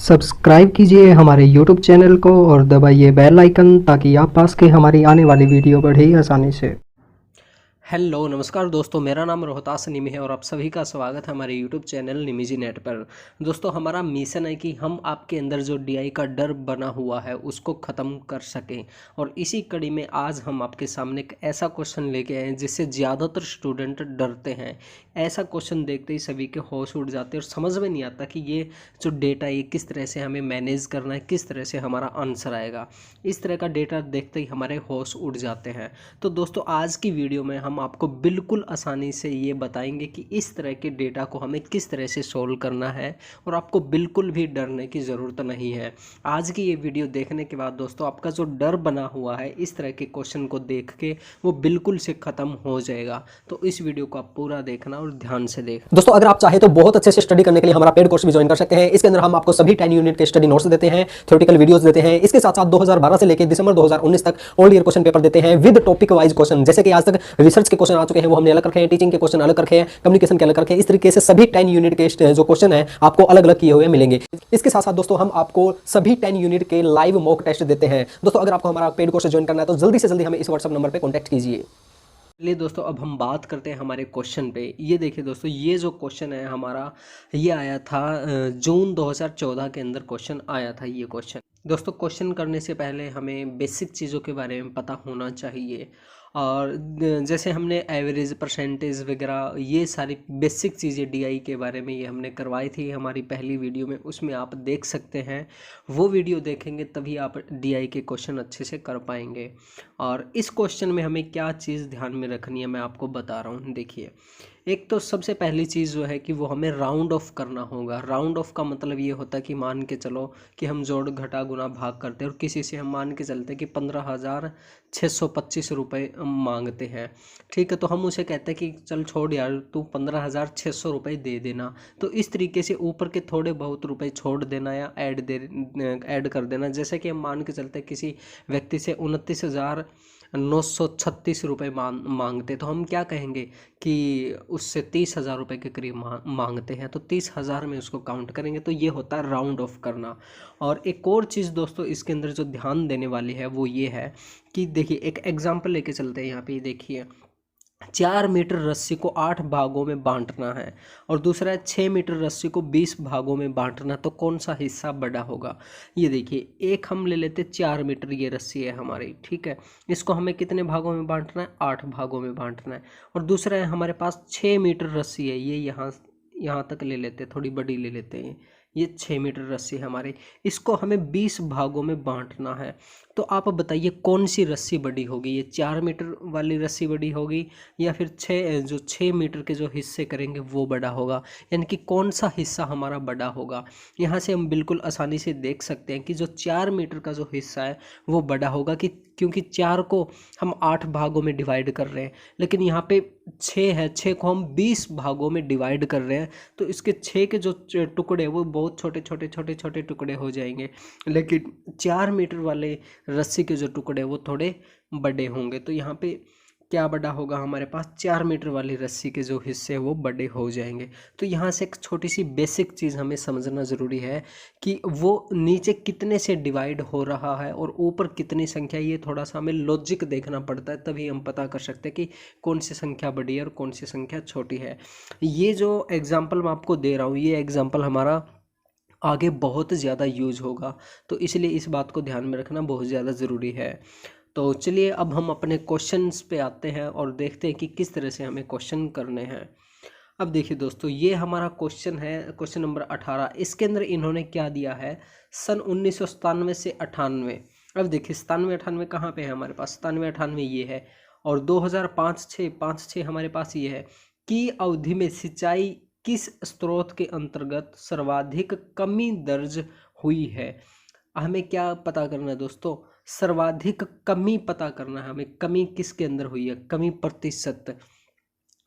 Subscribe कीजिए हमारे YouTube channel को और दबाइए बेल आइकन ताकि आप पास के हमारी आने वाली वीडियो बढ़े ही आसानी से। हेलो नमस्कार दोस्तों, मेरा नाम रोहतास निमि है और आप सभी का स्वागत है हमारे यूट्यूब चैनल निमिजी नेट पर। दोस्तों, हमारा मिशन है कि हम आपके अंदर जो डीआई का डर बना हुआ है उसको ख़त्म कर सकें। और इसी कड़ी में आज हम आपके सामने एक ऐसा क्वेश्चन लेके आए हैं जिससे ज़्यादातर स्टूडेंट डरते हैं। ऐसा क्वेश्चन देखते ही सभी के होश उड़ जाते हैं और समझ में नहीं आता कि ये जो डेटा ये किस तरह से हमें मैनेज करना है, किस तरह से हमारा आंसर आएगा। इस तरह का डेटा देखते ही हमारे होश उड़ जाते हैं। तो दोस्तों, आज की वीडियो में हम आपको बिल्कुल आसानी से ये बताएंगे कि इस तरह के डेटा को हमें किस तरह से सोल्व करना है और आपको बिल्कुल भी डरने की ज़रूरत नहीं है। आज की ये वीडियो देखने के बाद दोस्तों, आपका जो डर बना हुआ है इस तरह के क्वेश्चन को देख के वो बिल्कुल से ख़त्म हो जाएगा। तो इस वीडियो को आप पूरा देखना और ध्यान से देखना। दोस्तों, अगर आप चाहे तो बहुत अच्छे से स्टडी करने के लिए हमारा पेड कोर्स भी ज्वाइन कर सकते हैं। इसके अंदर हम आपको सभी 10 यूनिट के स्टडी नोट्स देते हैं, थ्योरेटिकल वीडियोस देते हैं। इसके साथ साथ 2012 से लेकर दिसंबर 2019 तक ऑल ईयर क्वेश्चन पेपर देते हैं विद टॉपिक वाइज क्वेश्चन। जैसे कि आज तक रिसर्च के क्वेश्चन आ चुके हैं वो हमने अलग रखे हैं, टीचिंग के क्वेश्चन अलग रखे हैं, कम्युनिकेशन के अलग रखे हैं। इस तरीके से सभी 10 यूनिट के जो क्वेश्चन है आपको अलग अलग किए हुए मिलेंगे। इसके साथ साथ दोस्तों, हम आपको सभी 10 यूनिट के लाइव मॉक टेस्ट देते हैं। दोस्तों, अगर आपको हमारा पेड कोर्स ज्वाइन करना है तो जल्दी से जल्दी हमें इस व्हाट्सएप नंबर पर कॉन्टैक्ट कीजिए। चलिए दोस्तों, अब हम बात करते हैं हमारे क्वेश्चन पे। ये देखिए दोस्तों, ये जो क्वेश्चन है हमारा, ये आया था जून 2014 के अंदर क्वेश्चन आया था ये क्वेश्चन। दोस्तों, क्वेश्चन करने से पहले हमें बेसिक चीज़ों के बारे में पता होना चाहिए। और जैसे हमने एवरेज, परसेंटेज वगैरह ये सारी बेसिक चीज़ें डीआई के बारे में ये हमने करवाई थी हमारी पहली वीडियो में, उसमें आप देख सकते हैं। वो वीडियो देखेंगे तभी आप डीआई के क्वेश्चन अच्छे से कर पाएंगे। और इस क्वेश्चन में हमें क्या चीज़ ध्यान में रखनी है मैं आपको बता रहा हूँ। देखिए, एक तो सबसे पहली चीज़ जो है कि वो हमें राउंड ऑफ करना होगा। राउंड ऑफ का मतलब ये होता है कि मान के चलो कि हम जोड़ घटा गुना भाग करते हैं और किसी से हम मान के चलते हैं कि 15,625 रुपये मांगते हैं। ठीक है, तो हम उसे कहते हैं कि चल छोड़ यार, तू 15,600 रुपये दे देना। तो इस तरीके से ऊपर के थोड़े बहुत रुपए छोड़ देना या ऐड कर देना। जैसे कि हम मान के चलते हैं किसी व्यक्ति से 29,936 रुपये मांगते, तो हम क्या कहेंगे कि उससे 30,000 रुपये के करीब मांगते हैं, तो 30,000 में उसको काउंट करेंगे। तो ये होता है राउंड ऑफ करना। और एक और चीज़ दोस्तों इसके अंदर जो ध्यान देने वाली है वो ये है कि देखिए, एक एग्जांपल लेके चलते हैं। यहाँ पे देखिए, 4 मीटर रस्सी को 8 भागों में बांटना है और दूसरा है 6 मीटर रस्सी को 20 भागों में बांटना, तो कौन सा हिस्सा बड़ा होगा। ये देखिए, एक हम ले लेते 4 मीटर, ये रस्सी है हमारी, ठीक है। इसको हमें कितने भागों में बांटना है, 8 भागों में बांटना है। और दूसरा है हमारे पास 6 मीटर रस्सी है, ये यहाँ यहाँ तक ले लेते हैं, थोड़ी बड़ी ले लेते हैं। ये 6 मीटर रस्सी है हमारी, इसको हमें 20 भागों में बांटना है। तो आप बताइए कौन सी रस्सी बड़ी होगी, ये 4 मीटर वाली रस्सी बड़ी होगी या फिर 6 मीटर के जो हिस्से करेंगे वो बड़ा होगा। यानी कि कौन सा हिस्सा हमारा बड़ा होगा। यहाँ से हम बिल्कुल आसानी से देख सकते हैं कि जो 4 मीटर का जो हिस्सा है वो बड़ा होगा, कि क्योंकि 4 को हम 8 भागों में डिवाइड कर रहे हैं, लेकिन यहाँ पे 6 है, 6 को हम 20 भागों में डिवाइड कर रहे हैं। तो इसके 6 के जो टुकड़े वो बहुत छोटे छोटे छोटे छोटे टुकड़े हो जाएंगे, लेकिन 4 मीटर वाले रस्सी के जो टुकड़े वो थोड़े बड़े होंगे। तो यहाँ पे क्या बड़ा होगा हमारे पास, 4 मीटर वाली रस्सी के जो हिस्से हैं वो बड़े हो जाएंगे। तो यहाँ से एक छोटी सी बेसिक चीज़ हमें समझना ज़रूरी है कि वो नीचे कितने से डिवाइड हो रहा है और ऊपर कितनी संख्या, ये थोड़ा सा हमें लॉजिक देखना पड़ता है, तभी हम पता कर सकते हैं कि कौन सी संख्या बड़ी है और कौन सी संख्या छोटी है। ये जो एग्ज़ाम्पल मैं आपको दे रहा हूँ, ये एग्ज़ाम्पल हमारा आगे बहुत ज़्यादा यूज होगा, तो इसलिए इस बात को ध्यान में रखना बहुत ज़्यादा ज़रूरी है। तो चलिए, अब हम अपने क्वेश्चंस पे आते हैं और देखते हैं कि किस तरह से हमें क्वेश्चन करने हैं। अब देखिए दोस्तों, ये हमारा क्वेश्चन है, क्वेश्चन नंबर 18। इसके अंदर इन्होंने क्या दिया है, सन 1997 से 98। अब देखिए 97-98 कहाँ पे है हमारे पास, 97-98 ये है। और 2005-6 हमारे पास ये है कि अवधि में सिंचाई किस स्रोत के अंतर्गत सर्वाधिक कमी दर्ज हुई है। हमें क्या पता करना है दोस्तों, सर्वाधिक कमी पता करना है हमें। कमी किसके अंदर हुई है, कमी प्रतिशत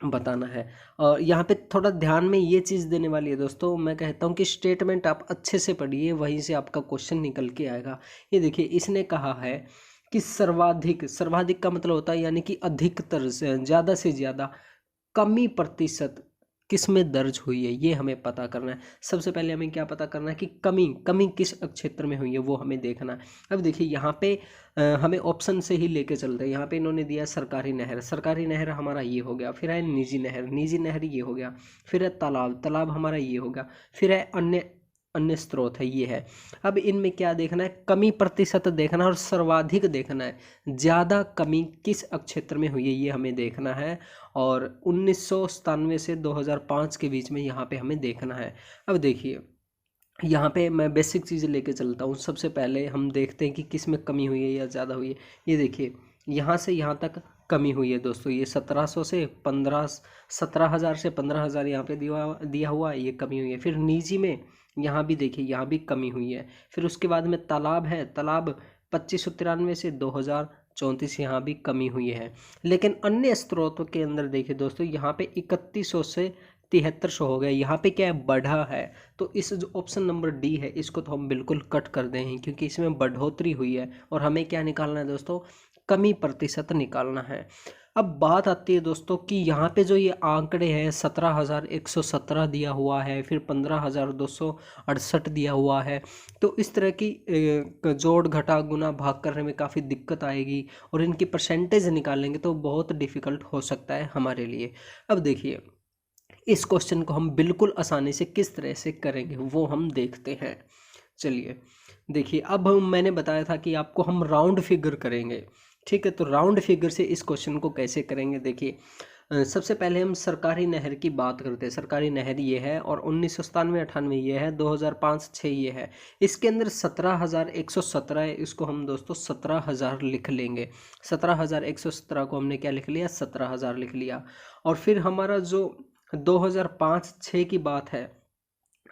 बताना है। और यहाँ पे थोड़ा ध्यान में ये चीज़ देने वाली है दोस्तों, मैं कहता हूँ कि स्टेटमेंट आप अच्छे से पढ़िए, वहीं से आपका क्वेश्चन निकल के आएगा। ये देखिए, इसने कहा है कि सर्वाधिक, सर्वाधिक का मतलब होता है यानी कि अधिकतर से ज़्यादा कमी प्रतिशत किस में दर्ज हुई है ये हमें पता करना है। सबसे पहले हमें क्या पता करना है कि कमी किस क्षेत्र में हुई है वो हमें देखना है। अब देखिए यहाँ पे हमें ऑप्शन से ही लेके चलते हैं। यहाँ पे इन्होंने दिया सरकारी नहर हमारा ये हो गया, फिर है निजी नहर ये हो गया, फिर है तालाब हमारा ये हो गया, फिर है अन्य स्रोत है ये है। अब इनमें क्या देखना है, कमी प्रतिशत देखना है और सर्वाधिक देखना है, ज़्यादा कमी किस क्षेत्र में हुई है ये हमें देखना है। और 1997 से 2005 के बीच में यहाँ पे हमें देखना है। अब देखिए यहाँ पे मैं बेसिक चीज़ें लेके चलता हूँ। सबसे पहले हम देखते हैं कि किस में कमी हुई है या ज़्यादा हुई है। ये देखिए यहाँ से यहाँ तक कमी हुई है दोस्तों, ये 1700 से 17,000 से 15,000 यहाँ पे दिया हुआ है, ये कमी हुई है। फिर निजी में यहाँ भी देखिए यहाँ भी कमी हुई है। फिर उसके बाद में तालाब है, तालाब 2593 से 2034 यहाँ भी कमी हुई है। लेकिन अन्य स्रोतों के अंदर देखिए दोस्तों यहाँ पे 3100 से 7300 हो गया, यहाँ पे क्या है बढ़ा है। तो इस जो ऑप्शन नंबर डी है इसको तो हम बिल्कुल कट कर दें क्योंकि इसमें बढ़ोतरी हुई है और हमें क्या निकालना है दोस्तों, कमी प्रतिशत निकालना है। अब बात आती है दोस्तों कि यहाँ पे जो ये आंकड़े हैं 17,117 दिया हुआ है, फिर 15,268 दिया हुआ है। तो इस तरह की जोड़ घटा गुना भाग करने में काफ़ी दिक्कत आएगी और इनकी परसेंटेज निकालेंगे तो बहुत डिफ़िकल्ट हो सकता है हमारे लिए। अब देखिए इस क्वेश्चन को हम बिल्कुल आसानी से किस तरह से करेंगे वो हम देखते हैं। चलिए देखिए, अब मैंने बताया था कि आपको हम राउंड फिगर करेंगे, ठीक है। तो राउंड फिगर से इस क्वेश्चन को कैसे करेंगे, देखिए सबसे पहले हम सरकारी नहर की बात करते हैं। सरकारी नहर ये है और 1997-98 ये है, 2005-6 ये है। इसके अंदर 17,117 है, इसको हम दोस्तों 17,000 लिख लेंगे। 17,117 को हमने क्या लिख लिया, 17,000 लिख लिया। और फिर हमारा जो 2005-6 की बात है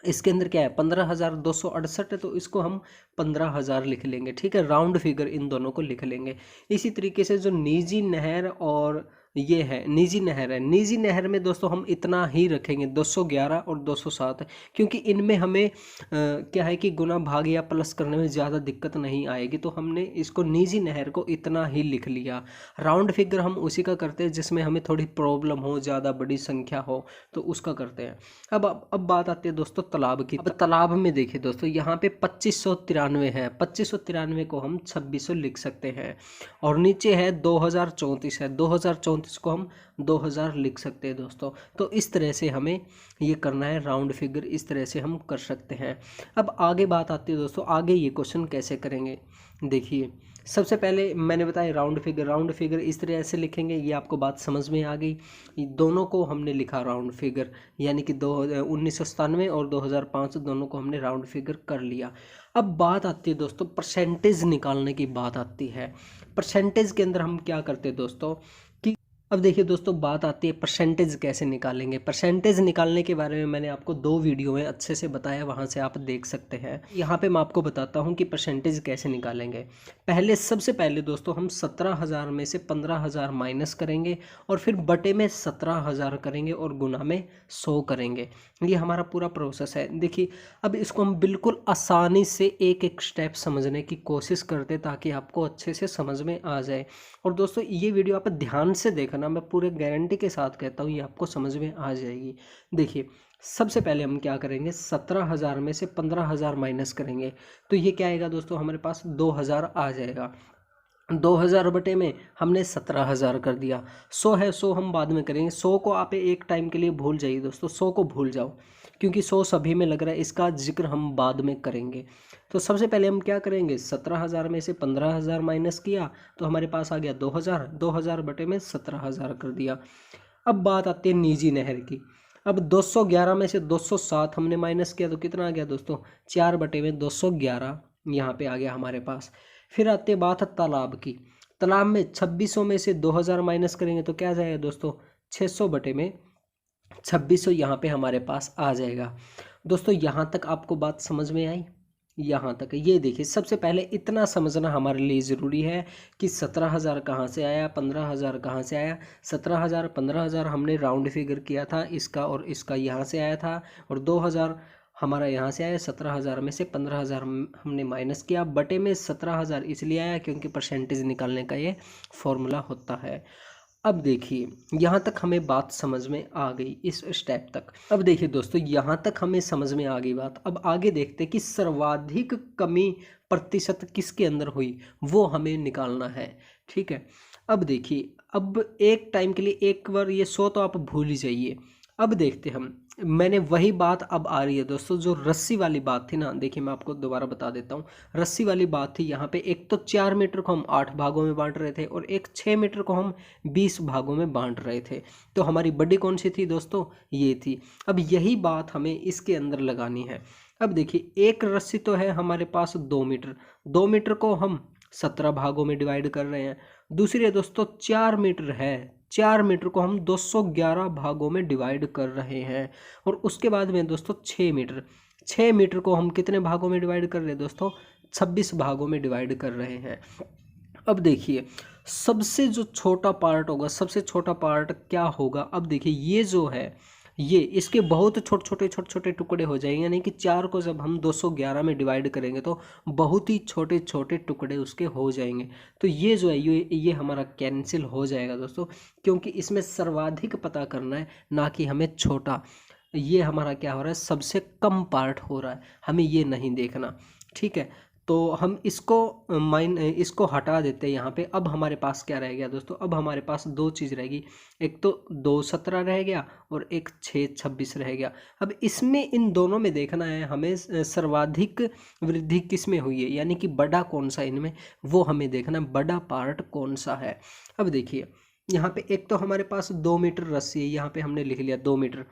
इसके अंदर क्या है 15,268 है, तो इसको हम 15,000 लिख लेंगे, ठीक है। राउंड फिगर इन दोनों को लिख लेंगे। इसी तरीके से जो निजी नहर और ये है निजी नहर है, निजी नहर में दोस्तों हम इतना ही रखेंगे 211 और 207, क्योंकि इनमें हमें क्या है कि गुना भाग या प्लस करने में ज़्यादा दिक्कत नहीं आएगी। तो हमने इसको निजी नहर को इतना ही लिख लिया। राउंड फिगर हम उसी का करते हैं जिसमें हमें थोड़ी प्रॉब्लम हो, ज़्यादा बड़ी संख्या हो तो उसका करते हैं। अब बात आती है दोस्तों तालाब की। अब तालाब में देखिए दोस्तों यहाँ पे 2593 है, 2593 को हम 2600 लिख सकते हैं। और नीचे है 2034 है, 2034 को हम 2000 लिख सकते हैं दोस्तों। तो इस तरह से हमें ये करना है, राउंड फिगर इस तरह से हम कर सकते हैं। अब आगे बात आती है दोस्तों, आगे ये क्वेश्चन कैसे करेंगे। देखिए सबसे पहले मैंने बताया राउंड फिगर इस तरह से लिखेंगे, ये आपको बात समझ में आ गई। दोनों को हमने लिखा राउंड फिगर, यानी कि 1997 और 2005 दोनों को हमने राउंड फिगर कर लिया। अब बात आती है दोस्तों परसेंटेज निकालने की बात आती है। परसेंटेज के अंदर हम क्या करते हैं दोस्तों कि अब देखिए दोस्तों बात आती है परसेंटेज कैसे निकालेंगे। परसेंटेज निकालने के बारे में मैंने आपको 2 वीडियो में अच्छे से बताया, वहां से आप देख सकते हैं। यहाँ पे मैं आपको बताता हूँ कि परसेंटेज कैसे निकालेंगे। सबसे पहले दोस्तों हम 17,000 में से 15,000 माइनस करेंगे और फिर बटे में 17,000 करेंगे और गुना में 100 करेंगे। ये हमारा पूरा प्रोसेस है। देखिए अब इसको हम बिल्कुल आसानी से एक एक स्टेप समझने की कोशिश करते ताकि आपको अच्छे से समझ में आ जाए। और दोस्तों ये वीडियो आप ध्यान से देखना, मैं पूरे गारंटी के साथ कहता हूँ ये आपको समझ में आ जाएगी। देखिए सबसे पहले हम क्या करेंगे, 17,000 में से 15,000 माइनस करेंगे तो ये क्या आएगा दोस्तों, हमारे पास 2,000 आ जाएगा। 2,000 बटे में हमने 17,000 कर दिया। 100 है, 100 हम बाद में करेंगे। 100 को आप एक टाइम के लिए भूल जाइए दोस्तों, 100 को भूल जाओ क्योंकि 100 सभी में लग रहा है, इसका जिक्र हम बाद में करेंगे। तो सबसे पहले हम क्या करेंगे, 17,000 में से 15,000 माइनस किया तो हमारे पास आ गया 2,000। 2,000 बटे में 17,000 कर दिया। अब बात आती है निजी नहर की। अब 211 में से 207 हमने माइनस किया तो कितना आ गया दोस्तों, 4 बटे में 211 यहाँ पे आ गया हमारे पास। फिर आती है बात तालाब की। तालाब में 2600 में से 2,000 माइनस करेंगे तो क्या आ जाएगा दोस्तों, 600 बटे में 2600 यहाँ पे हमारे पास आ जाएगा। दोस्तों यहाँ तक आपको बात समझ में आई, यहाँ तक। ये देखिए सबसे पहले इतना समझना हमारे लिए ज़रूरी है कि 17,000 कहाँ से आया, 15,000 कहाँ से आया। 17,000 15,000 हमने राउंड फिगर किया था, इसका और इसका यहाँ से आया था, और 2,000 हमारा यहाँ से आया। 17,000 में से 15,000 हमने माइनस किया, बटे में 17,000 इसलिए आया क्योंकि परसेंटेज निकालने का ये फॉर्मूला होता है। अब देखिए यहाँ तक हमें बात समझ में आ गई इस स्टेप तक। अब देखिए दोस्तों यहाँ तक हमें समझ में आ गई बात। अब आगे देखते कि सर्वाधिक कमी प्रतिशत किसके अंदर हुई, वो हमें निकालना है। ठीक है, अब देखिए, अब एक टाइम के लिए एक बार ये 100 तो आप भूल ही जाइए। अब देखते हम, मैंने वही बात अब आ रही है दोस्तों, जो रस्सी वाली बात थी ना। देखिए मैं आपको दोबारा बता देता हूँ। रस्सी वाली बात थी यहाँ पे, एक तो 4 मीटर को हम 8 भागों में बांट रहे थे और एक 6 मीटर को हम 20 भागों में बांट रहे थे। तो हमारी बड़ी कौन सी थी दोस्तों, ये थी। अब यही बात हमें इसके अंदर लगानी है। अब देखिए एक रस्सी तो है हमारे पास 2 मीटर, 2 मीटर को हम 17 भागों में डिवाइड कर रहे हैं। दूसरी है दोस्तों 4 मीटर है, 4 मीटर को हम 211 भागों में डिवाइड कर रहे हैं। और उसके बाद में दोस्तों 6 मीटर, 6 मीटर को हम कितने भागों में डिवाइड कर रहे हैं दोस्तों, 26 भागों में डिवाइड कर रहे हैं। अब देखिए सबसे जो छोटा पार्ट होगा, सबसे छोटा पार्ट क्या होगा। अब देखिए ये जो है, ये इसके बहुत छोटे छोटे टुकड़े हो जाएंगे, यानी कि 4 को जब हम 211 में डिवाइड करेंगे तो बहुत ही छोटे छोटे टुकड़े उसके हो जाएंगे। तो ये जो है ये हमारा कैंसिल हो जाएगा दोस्तों, क्योंकि इसमें सर्वाधिक पता करना है, ना कि हमें छोटा। ये हमारा क्या हो रहा है, सबसे कम पार्ट हो रहा है, हमें ये नहीं देखना। ठीक है, तो हम इसको हटा देते हैं यहाँ पे। अब हमारे पास क्या रह गया दोस्तों, अब हमारे पास 2 चीज़ रहेगी, एक तो 2 17 रह गया और एक 6 26 रह गया। अब इसमें इन दोनों में देखना है हमें सर्वाधिक वृद्धि किस में हुई है, यानी कि बड़ा कौन सा इनमें, वो हमें देखना है, बड़ा पार्ट कौन सा है। अब देखिए यहाँ पे एक तो हमारे पास 2 मीटर रस्सी है, यहाँ पे हमने लिख लिया 2 मीटर।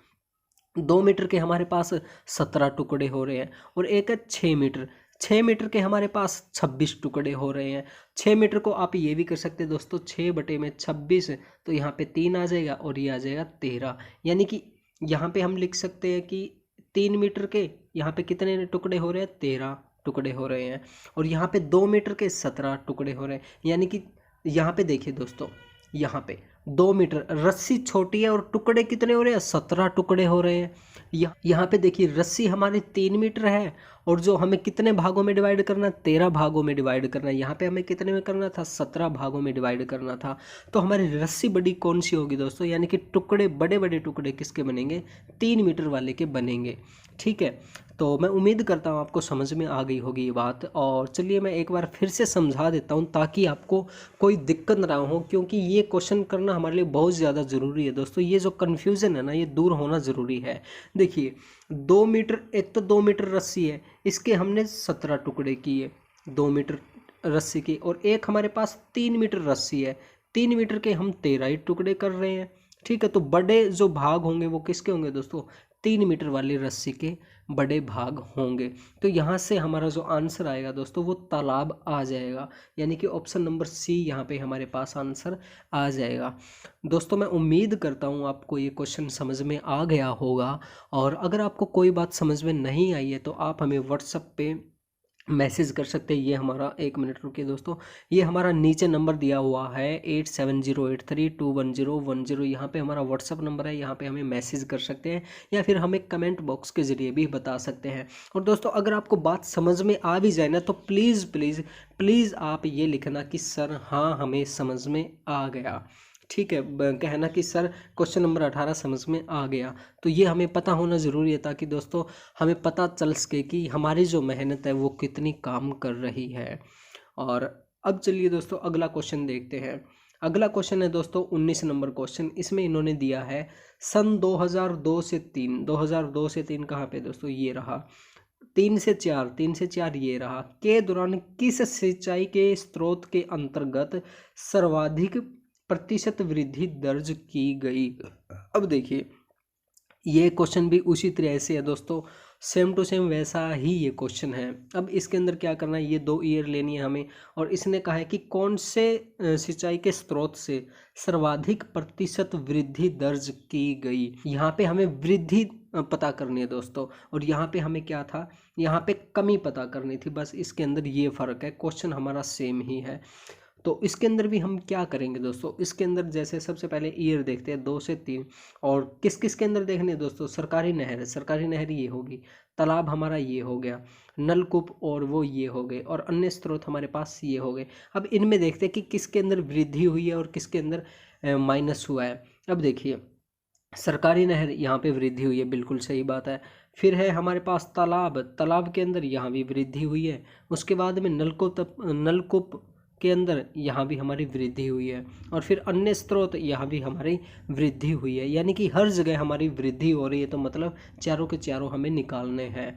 2 मीटर के हमारे पास 17 टुकड़े हो रहे हैं और एक है 6 मीटर, 6 मीटर के हमारे पास 26 टुकड़े हो रहे हैं। 6 मीटर को आप ये भी कर सकते हैं दोस्तों, 6 बटे में 26, तो यहाँ पे 3 आ जाएगा और ये आ जाएगा 13। यानी कि यहाँ पे हम लिख सकते हैं कि 3 मीटर के यहाँ पे कितने टुकड़े हो रहे हैं, 13 टुकड़े हो रहे हैं। और यहाँ पे 2 मीटर के 17 टुकड़े हो रहे हैं। यानी कि यहाँ पे देखिए दोस्तों, यहाँ पे 2 मीटर, रस्सी छोटी है और टुकड़े कितने हो रहे हैं, 17 टुकड़े हो रहे हैं। यहाँ पे देखिए रस्सी हमारी 3 मीटर है और जो हमें कितने भागों में डिवाइड करना है, 13 भागों में डिवाइड करना है। यहाँ पे हमें कितने में करना था, 17 भागों में डिवाइड करना था। तो हमारी रस्सी बड़ी कौन सी होगी दोस्तों, यानी कि टुकड़े, बड़े बड़े टुकड़े किसके बनेंगे, 3 मीटर वाले के बनेंगे। ठीक है, तो मैं उम्मीद करता हूँ आपको समझ में आ गई होगी ये बात। और चलिए मैं एक बार फिर से समझा देता हूँ ताकि आपको कोई दिक्कत ना हो, क्योंकि ये क्वेश्चन करना हमारे लिए बहुत ज़्यादा ज़रूरी है दोस्तों। ये जो कन्फ्यूज़न है ना, ये दूर होना ज़रूरी है। देखिए 2 मीटर, एक तो 2 मीटर रस्सी है, इसके हमने 17 टुकड़े किए 2 मीटर रस्सी के, और एक हमारे पास 3 मीटर रस्सी है, 3 मीटर के हम 13 ही टुकड़े कर रहे हैं। ठीक है, तो बड़े जो भाग होंगे वो किसके होंगे दोस्तों, 3 मीटर वाली रस्सी के बड़े भाग होंगे। तो यहाँ से हमारा जो आंसर आएगा दोस्तों वो तालाब आ जाएगा, यानी कि ऑप्शन नंबर सी यहाँ पे हमारे पास आंसर आ जाएगा। दोस्तों मैं उम्मीद करता हूँ आपको ये क्वेश्चन समझ में आ गया होगा। और अगर आपको कोई बात समझ में नहीं आई है तो आप हमें व्हाट्सएप पे मैसेज कर सकते हैं। ये हमारा, एक मिनट रुकिए दोस्तों, ये हमारा नीचे नंबर दिया हुआ है 8708321010। यहाँ पे हमारा व्हाट्सअप नंबर है, यहाँ पे हमें मैसेज कर सकते हैं या फिर हमें कमेंट बॉक्स के ज़रिए भी बता सकते हैं। और दोस्तों अगर आपको बात समझ में आ भी जाए ना तो प्लीज़ प्लीज़ प्लीज़ आप ये लिखना कि सर हाँ हमें समझ में आ गया। ठीक है, कहना कि सर क्वेश्चन नंबर 18 समझ में आ गया। तो ये हमें पता होना ज़रूरी है ताकि दोस्तों हमें पता चल सके कि हमारी जो मेहनत है वो कितनी काम कर रही है। और अब चलिए दोस्तों अगला क्वेश्चन देखते हैं। अगला क्वेश्चन है दोस्तों 19 नंबर क्वेश्चन। इसमें इन्होंने दिया है सन 2002 से 3, 2002 से 3 कहाँ पे दोस्तों, ये रहा 3 से 4, 3 से 4 ये रहा, के दौरान किस सिंचाई के स्रोत के अंतर्गत सर्वाधिक प्रतिशत वृद्धि दर्ज की गई। अब देखिए ये क्वेश्चन भी उसी तरह से है दोस्तों, सेम टू सेम वैसा ही ये क्वेश्चन है। अब इसके अंदर क्या करना है, ये 2 ईयर लेनी है हमें, और इसने कहा है कि कौन से सिंचाई के स्रोत से सर्वाधिक प्रतिशत वृद्धि दर्ज की गई। यहाँ पे हमें वृद्धि पता करनी है दोस्तों, और यहाँ पे हमें क्या था, यहाँ पे कमी पता करनी थी। बस इसके अंदर ये फ़र्क है, क्वेश्चन हमारा सेम ही है। तो इसके अंदर भी हम क्या करेंगे दोस्तों, इसके अंदर जैसे सबसे पहले ईयर देखते हैं 2 से 3, और किस किस के अंदर देखने हैं दोस्तों, सरकारी नहर, सरकारी नहर ये होगी, तालाब हमारा ये हो गया, नलकूप और वो ये हो गए, और अन्य स्रोत हमारे पास ये हो गए। अब इनमें देखते हैं कि किसके अंदर वृद्धि हुई है और किसके अंदर माइनस हुआ है। अब देखिए सरकारी नहर यहाँ पे वृद्धि हुई है, बिल्कुल सही बात है। फिर है हमारे पास तालाब, तालाब के अंदर यहाँ भी वृद्धि हुई है। उसके बाद में नलकूप के अंदर यहाँ भी हमारी वृद्धि हुई है। और फिर अन्य स्रोत यहाँ भी हमारी वृद्धि हुई है, यानी कि हर जगह हमारी वृद्धि हो रही है। तो मतलब चारों के चारों हमें निकालने हैं।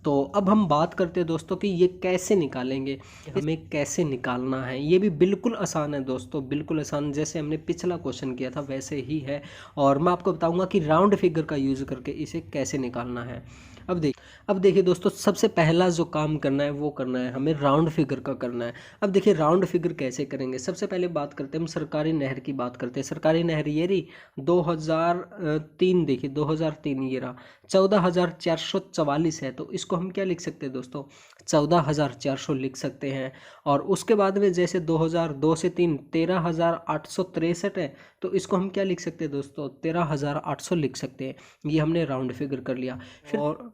तो अब हम बात करते हैं दोस्तों कि ये कैसे निकालेंगे, हमें कैसे निकालना है। ये भी बिल्कुल आसान है दोस्तों, बिल्कुल आसान, जैसे हमने पिछला क्वेश्चन किया था वैसे ही है। और मैं आपको बताऊंगा कि राउंड फिगर का यूज़ करके इसे कैसे निकालना है। अब देखिए दोस्तों, सबसे पहला जो काम करना है वो करना है हमें राउंड फिगर का करना है। अब देखिए राउंड फिगर कैसे करेंगे। सबसे पहले बात करते हैं हम सरकारी नहर की बात करते हैं। सरकारी नहर ये रही 2003, देखिए 2003 ये रहा 14,444 है। तो इसको हम क्या लिख सकते हैं दोस्तों, 14,400 लिख सकते हैं। और उसके बाद में जैसे 2002 से 3 13,863 है। तो इसको हम क्या लिख सकते हैं दोस्तों, 13,800 लिख सकते हैं। ये हमने राउंड फिगर कर लिया। फिर और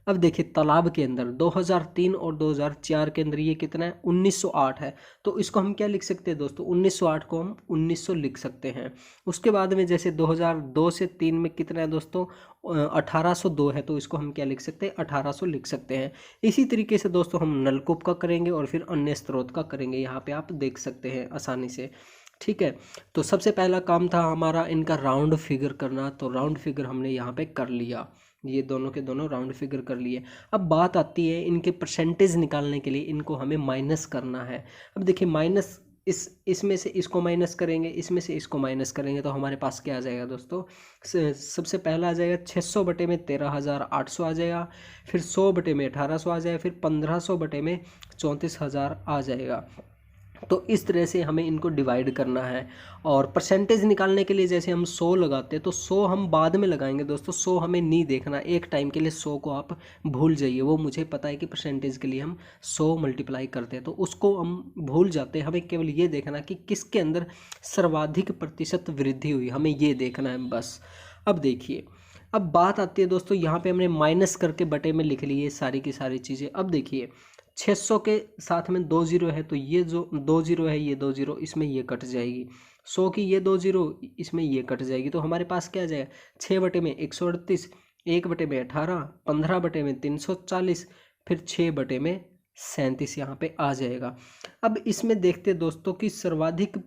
अब देखिए तालाब के अंदर 2003 और 2004 के अंदर ये कितना है, 1908 है। तो इसको हम क्या लिख सकते हैं दोस्तों, 1908 को हम 1900 लिख सकते हैं। उसके बाद में जैसे 2002 से 3 में कितना है दोस्तों, 1802 है। तो इसको हम क्या लिख सकते हैं, 1800 लिख सकते हैं। इसी तरीके से दोस्तों हम नलकूप का करेंगे और फिर अन्य स्रोत का करेंगे। यहाँ पे आप देख सकते हैं आसानी से, ठीक है। तो सबसे पहला काम था हमारा इनका राउंड फिगर करना। तो राउंड फिगर हमने यहाँ पे कर लिया, ये दोनों के दोनों राउंड फिगर कर लिए। अब बात आती है इनके परसेंटेज निकालने के लिए, इनको हमें माइनस करना है। अब देखिए माइनस इसमें से इसको माइनस करेंगे, इसमें से इसको माइनस करेंगे, तो हमारे पास क्या आ जाएगा दोस्तों, सबसे पहला आ जाएगा 600 बटे में 13,800 आ जाएगा। फिर 100 बटे में 1800 आ जाएगा। फिर 1500 बटे में 34,000 आ जाएगा। तो इस तरह से हमें इनको डिवाइड करना है। और परसेंटेज निकालने के लिए जैसे हम 100 लगाते हैं, तो 100 हम बाद में लगाएंगे दोस्तों, 100 हमें नहीं देखना एक टाइम के लिए। 100 को आप भूल जाइए, वो मुझे पता है कि परसेंटेज के लिए हम 100 मल्टीप्लाई करते हैं, तो उसको हम भूल जाते हैं। हमें केवल ये देखना कि किसके अंदर सर्वाधिक प्रतिशत वृद्धि हुई, हमें ये देखना है बस। अब देखिए, अब बात आती है दोस्तों, यहाँ पे हमने माइनस करके बटे में लिख ली है सारी की सारी चीज़ें। अब देखिए 600 के साथ में 2 जीरो है, तो ये जो 2 जीरो है, ये 2 जीरो इसमें ये कट जाएगी। 100 की ये 2 जीरो इसमें ये कट जाएगी। तो हमारे पास क्या आ जाएगा, 6 बटे में 138, 1 बटे में 18, 15 बटे में 340, फिर 6 बटे में 37 यहाँ पे आ जाएगा। अब इसमें देखते हैं दोस्तों कि सर्वाधिक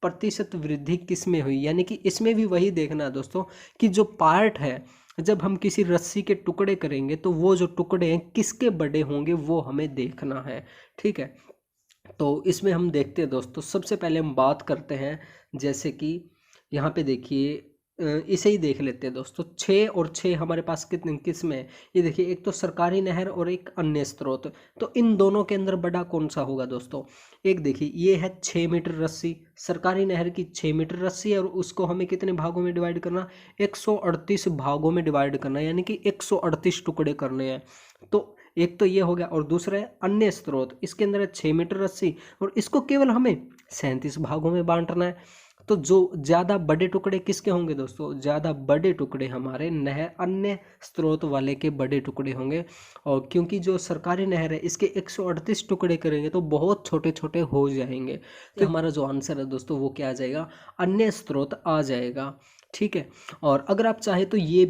प्रतिशत वृद्धि किस में हुई, यानी कि इसमें भी वही देखना है दोस्तों कि जो पार्ट है, जब हम किसी रस्सी के टुकड़े करेंगे तो वो जो टुकड़े हैं किसके बड़े होंगे वो हमें देखना है, ठीक है। तो इसमें हम देखते हैं दोस्तों, सबसे पहले हम बात करते हैं, जैसे कि यहाँ पे देखिए इसे ही देख लेते हैं दोस्तों। 6 और 6 हमारे पास कितने किस में है, ये देखिए, एक तो सरकारी नहर और एक अन्य स्रोत। तो इन दोनों के अंदर बड़ा कौन सा होगा दोस्तों, एक देखिए ये है 6 मीटर रस्सी, सरकारी नहर की 6 मीटर रस्सी है। और उसको हमें कितने भागों में डिवाइड करना, 138 भागों में डिवाइड करना, यानी कि 138 टुकड़े करने हैं। तो एक तो ये हो गया। और दूसरा है अन्य स्रोत, इसके अंदर है 6 मीटर रस्सी और इसको केवल हमें 37 भागों में बांटना है। तो जो ज़्यादा बड़े टुकड़े किसके होंगे दोस्तों, ज़्यादा बड़े टुकड़े हमारे नहर अन्य स्रोत वाले के बड़े टुकड़े होंगे। और क्योंकि जो सरकारी नहर है इसके 138 टुकड़े करेंगे तो बहुत छोटे छोटे हो जाएंगे। तो हमारा जो आंसर है दोस्तों वो क्या आ जाएगा, अन्य स्रोत आ जाएगा, ठीक है। और अगर आप चाहे तो ये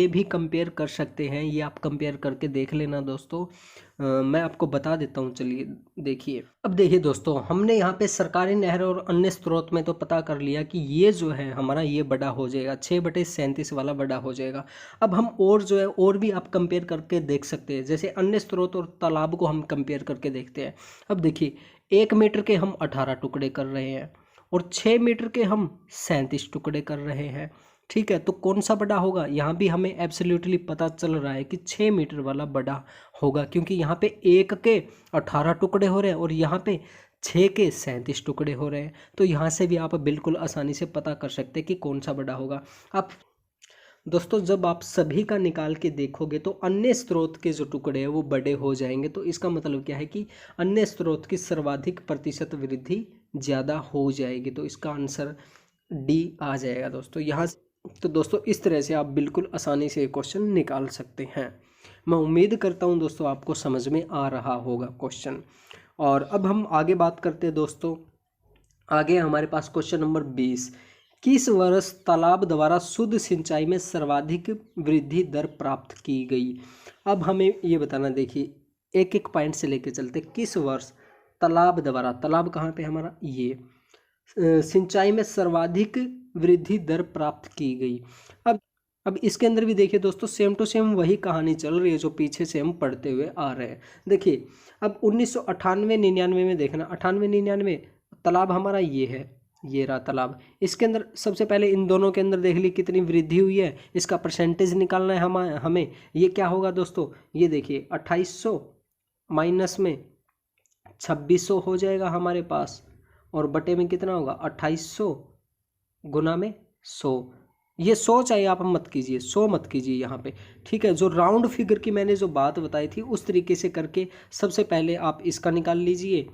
भी कंपेयर कर सकते हैं, ये आप कंपेयर करके देख लेना दोस्तों। मैं आपको बता देता हूँ, चलिए देखिए। अब देखिए दोस्तों, हमने यहाँ पे सरकारी नहर और अन्य स्रोत में तो पता कर लिया कि ये जो है हमारा ये बड़ा हो जाएगा, 6/37 वाला बड़ा हो जाएगा। अब हम और जो है और भी आप कंपेयर करके देख सकते हैं, जैसे अन्य स्रोत और तालाब को हम कंपेयर करके देखते हैं। अब देखिए 1 मीटर के हम 18 टुकड़े कर रहे हैं और 6 मीटर के हम 37 टुकड़े कर रहे हैं, ठीक है। तो कौन सा बड़ा होगा, यहाँ भी हमें एब्सोल्युटली पता चल रहा है कि 6 मीटर वाला बड़ा होगा, क्योंकि यहाँ पे 1 के 18 टुकड़े हो रहे हैं और यहाँ पे 6 के 37 टुकड़े हो रहे हैं। तो यहाँ से भी आप बिल्कुल आसानी से पता कर सकते हैं कि कौन सा बड़ा होगा। आप दोस्तों जब आप सभी का निकाल के देखोगे तो अन्य स्रोत के जो टुकड़े हैं वो बड़े हो जाएंगे। तो इसका मतलब क्या है कि अन्य स्रोत की सर्वाधिक प्रतिशत वृद्धि ज़्यादा हो जाएगी। तो इसका आंसर डी आ जाएगा दोस्तों यहाँ। तो दोस्तों इस तरह से आप बिल्कुल आसानी से क्वेश्चन निकाल सकते हैं। मैं उम्मीद करता हूँ दोस्तों आपको समझ में आ रहा होगा क्वेश्चन। और अब हम आगे बात करते हैं दोस्तों आगे हमारे पास क्वेश्चन नंबर 20, किस वर्ष तालाब द्वारा शुद्ध सिंचाई में सर्वाधिक वृद्धि दर प्राप्त की गई। अब हमें ये बताना, देखिए एक एक पॉइंट से लेके चलते। किस वर्ष तालाब द्वारा, तालाब कहाँ पे हमारा, ये सिंचाई में सर्वाधिक वृद्धि दर प्राप्त की गई। अब इसके अंदर भी देखिए दोस्तों, सेम टू सेम वही कहानी चल रही है जो पीछे से हम पढ़ते हुए आ रहे हैं। देखिए अब 1998-99 में देखना, 98-99 तालाब हमारा ये है, ये रहा तालाब। इसके अंदर सबसे पहले इन दोनों के अंदर देख ली कितनी वृद्धि हुई है, इसका परसेंटेज निकालना है हमें। ये क्या होगा दोस्तों, ये देखिए 2800 माइनस में 2600 हो जाएगा हमारे पास, और बटे में कितना होगा 2800 गुना में 100। ये 100 चाहिए, आप मत कीजिए, 100 मत कीजिए यहाँ पे, ठीक है। जो राउंड फिगर की मैंने जो बात बताई थी उस तरीके से करके सबसे पहले आप इसका निकाल लीजिए,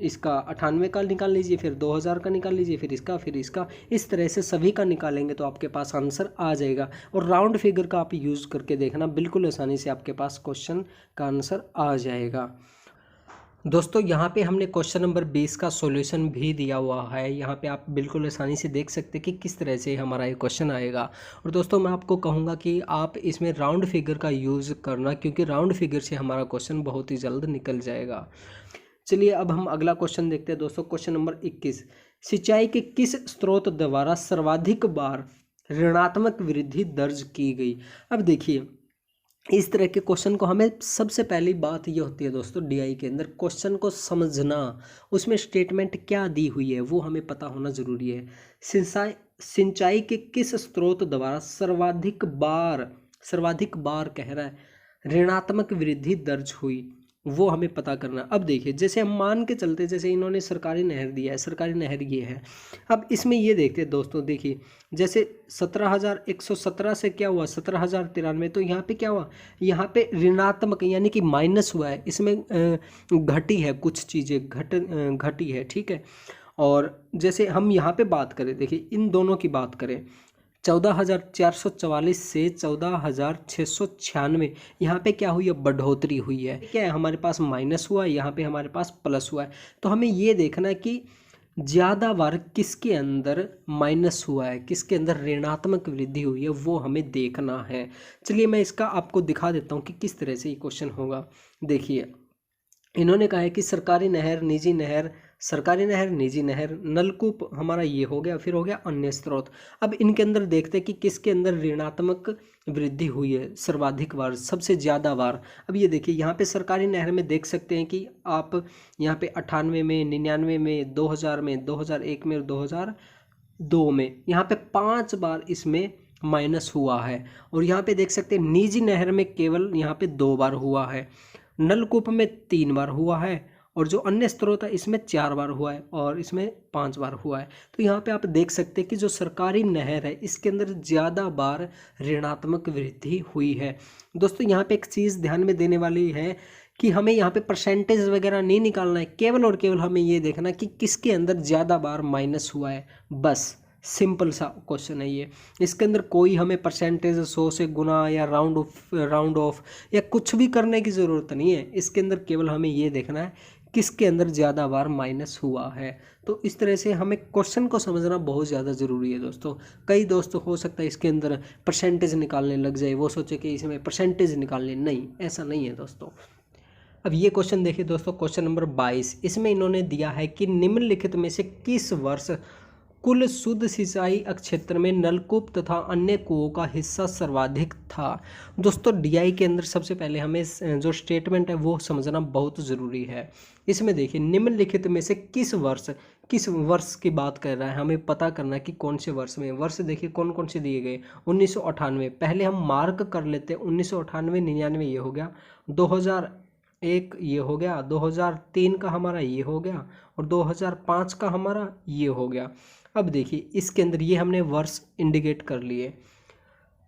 इसका 98 का निकाल लीजिए, फिर 2000 का निकाल लीजिए, फिर इसका, इस तरह से सभी का निकालेंगे तो आपके पास आंसर आ जाएगा। और राउंड फिगर का आप यूज़ करके देखना, बिल्कुल आसानी से आपके पास क्वेश्चन का आंसर आ जाएगा। दोस्तों यहाँ पे हमने क्वेश्चन नंबर 20 का सॉल्यूशन भी दिया हुआ है, यहाँ पे आप बिल्कुल आसानी से देख सकते हैं कि किस तरह से हमारा ये क्वेश्चन आएगा। और दोस्तों मैं आपको कहूँगा कि आप इसमें राउंड फिगर का यूज़ करना, क्योंकि राउंड फिगर से हमारा क्वेश्चन बहुत ही जल्द निकल जाएगा। चलिए अब हम अगला क्वेश्चन देखते हैं दोस्तों। क्वेश्चन नंबर 21, सिंचाई के किस स्रोत द्वारा सर्वाधिक बार ऋणात्मक वृद्धि दर्ज की गई। अब देखिए इस तरह के क्वेश्चन को हमें सबसे पहली बात ये होती है दोस्तों, डीआई के अंदर क्वेश्चन को समझना, उसमें स्टेटमेंट क्या दी हुई है वो हमें पता होना ज़रूरी है। सिंचाई के किस स्रोत द्वारा सर्वाधिक बार कह रहा है ऋणात्मक वृद्धि दर्ज हुई, वो हमें पता करना। अब देखिए जैसे हम मान के चलते, जैसे इन्होंने सरकारी नहर दिया है, सरकारी नहर ये है। अब इसमें ये देखते हैं दोस्तों, देखिए जैसे 17,117 से क्या हुआ 17,093, तो यहाँ पे क्या हुआ, यहाँ पे ऋणात्मक यानी कि माइनस हुआ है, इसमें घटी है, कुछ चीज़ें घटी है, ठीक है। और जैसे हम यहाँ पे बात करें, देखिए इन दोनों की बात करें, 14,444 से 14,696, यहाँ पे क्या हुई है, बढ़ोतरी हुई है। क्या है, हमारे पास माइनस हुआ है, यहाँ पे हमारे पास प्लस हुआ है। तो हमें ये देखना है कि ज़्यादा बार किसके अंदर माइनस हुआ है, किसके अंदर ऋणात्मक वृद्धि हुई है, वो हमें देखना है। चलिए मैं इसका आपको दिखा देता हूँ कि किस तरह से ये क्वेश्चन होगा। देखिए इन्होंने कहा है कि सरकारी नहर, निजी नहर, सरकारी नहर, निजी नहर, नलकूप हमारा ये हो गया, फिर हो गया अन्य स्रोत। अब इनके अंदर देखते हैं कि किसके अंदर ऋणात्मक वृद्धि हुई है सर्वाधिक बार, सबसे ज़्यादा बार। अब ये देखिए यहाँ पे सरकारी नहर में देख सकते हैं कि आप यहाँ पे 98 में, 99 में, 2000 में, 2001 में और 2002 में, यहाँ पे 5 बार इसमें माइनस हुआ है। और यहाँ पे देख सकते हैं निजी नहर में केवल यहाँ पे 2 बार हुआ है, नलकूप में 3 बार हुआ है, और जो अन्य स्रोत है इसमें 4 बार हुआ है, और इसमें 5 बार हुआ है। तो यहाँ पे आप देख सकते हैं कि जो सरकारी नहर है इसके अंदर ज़्यादा बार ऋणात्मक वृद्धि हुई है। दोस्तों यहाँ पे एक चीज़ ध्यान में देने वाली है कि हमें यहाँ पे परसेंटेज वगैरह नहीं निकालना है, केवल और केवल हमें ये देखना कि किसके अंदर ज़्यादा बार माइनस हुआ है, बस सिंपल सा क्वेश्चन है ये। इसके अंदर कोई हमें परसेंटेज 100 से गुना या राउंड ऑफ या कुछ भी करने की ज़रूरत नहीं है। इसके अंदर केवल हमें ये देखना है किसके अंदर ज़्यादा बार माइनस हुआ है। तो इस तरह से हमें क्वेश्चन को समझना बहुत ज़्यादा ज़रूरी है दोस्तों। कई दोस्त हो सकता है इसके अंदर परसेंटेज निकालने लग जाए, वो सोचे कि इसमें परसेंटेज निकालने, नहीं, ऐसा नहीं है दोस्तों। अब ये क्वेश्चन देखिए दोस्तों, क्वेश्चन नंबर 22, इसमें इन्होंने दिया है कि निम्नलिखित में से किस वर्ष कुल शुद्ध सिंचाई क्षेत्र में नलकूप तथा अन्य कुओं का हिस्सा सर्वाधिक था। दोस्तों डीआई के अंदर सबसे पहले हमें जो स्टेटमेंट है वो समझना बहुत ज़रूरी है। इसमें देखिए निम्नलिखित में से किस वर्ष की बात कर रहा है, हमें पता करना है कि कौन से वर्ष में। वर्ष देखिए कौन कौन से दिए गए, 1998, पहले हम मार्क कर लेते हैं, 1998, 99 ये हो गया, 2001 ये हो गया, 2003 का हमारा ये हो गया, और 2005 का हमारा ये हो गया। अब देखिए इसके अंदर ये हमने वर्ष इंडिकेट कर लिए।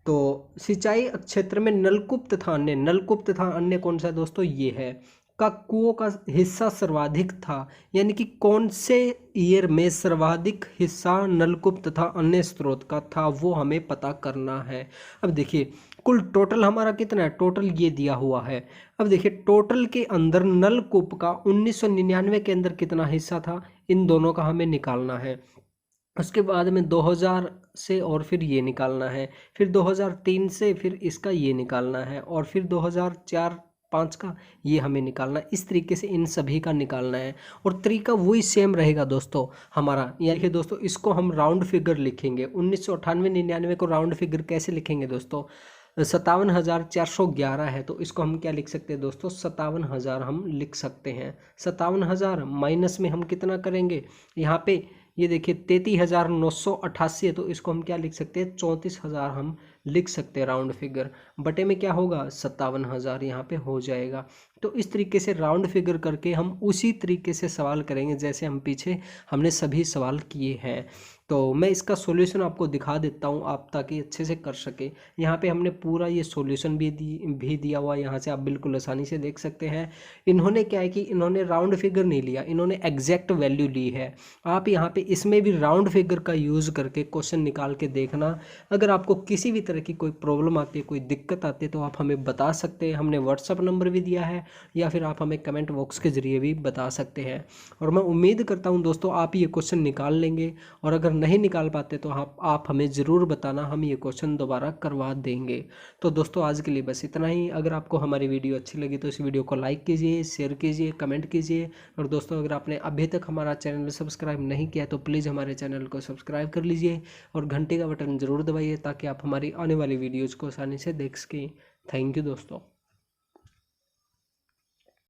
तो सिंचाई क्षेत्र में नलकूप तथा अन्य कौन सा है दोस्तों, ये है का कुओं का हिस्सा सर्वाधिक था, यानी कि कौन से ईयर में सर्वाधिक हिस्सा नलकूप तथा अन्य स्रोत का था, वो हमें पता करना है। अब देखिए कुल टोटल हमारा कितना है, टोटल ये दिया हुआ है। अब देखिए टोटल के अंदर नलकूप का 1999 के अंदर कितना हिस्सा था, इन दोनों का हमें निकालना है। उसके बाद में 2000 से और फिर ये निकालना है, फिर 2003 से फिर इसका ये निकालना है, और फिर 2004-5 का ये हमें निकालना है। इस तरीके से इन सभी का निकालना है और तरीका वही सेम रहेगा दोस्तों हमारा। यानी कि दोस्तों इसको हम राउंड फिगर लिखेंगे। 1998-99 को राउंड फिगर कैसे लिखेंगे दोस्तों, 57,411 है तो इसको हम क्या लिख सकते हैं दोस्तों, 57,000 हम लिख सकते हैं। 57,000 माइनस में हम कितना करेंगे, यहाँ पे ये देखिए 33,988 है तो इसको हम क्या लिख सकते हैं, 34,000 हम लिख सकते हैं राउंड फिगर। बटे में क्या होगा, 57,000 यहाँ पे हो जाएगा। तो इस तरीके से राउंड फिगर करके हम उसी तरीके से सवाल करेंगे जैसे हम पीछे हमने सभी सवाल किए हैं। तो मैं इसका सॉल्यूशन आपको दिखा देता हूँ आप ताकि अच्छे से कर सके। यहाँ पे हमने पूरा ये सॉल्यूशन भी दिया हुआ है, यहाँ से आप बिल्कुल आसानी से देख सकते हैं। इन्होंने क्या है कि इन्होंने राउंड फिगर नहीं लिया, इन्होंने एग्जैक्ट वैल्यू ली है। आप यहाँ पे इसमें भी राउंड फिगर का यूज़ करके क्वेश्चन निकाल के देखना। अगर आपको किसी भी तरह की कोई प्रॉब्लम आती है, कोई दिक्कत आती है तो आप हमें बता सकते हैं। हमने व्हाट्सअप नंबर भी दिया है या फिर आप हमें कमेंट बॉक्स के ज़रिए भी बता सकते हैं। और मैं उम्मीद करता हूँ दोस्तों आप ये क्वेश्चन निकाल लेंगे, और अगर नहीं निकाल पाते तो आप हमें ज़रूर बताना, हम ये क्वेश्चन दोबारा करवा देंगे। तो दोस्तों आज के लिए बस इतना ही। अगर आपको हमारी वीडियो अच्छी लगी तो इस वीडियो को लाइक कीजिए, शेयर कीजिए, कमेंट कीजिए। और दोस्तों अगर आपने अभी तक हमारा चैनल सब्सक्राइब नहीं किया तो प्लीज़ हमारे चैनल को सब्सक्राइब कर लीजिए और घंटे का बटन ज़रूर दबाइए ताकि आप हमारी आने वाली वीडियोज़ को आसानी से देख सकें। थैंक यू दोस्तों।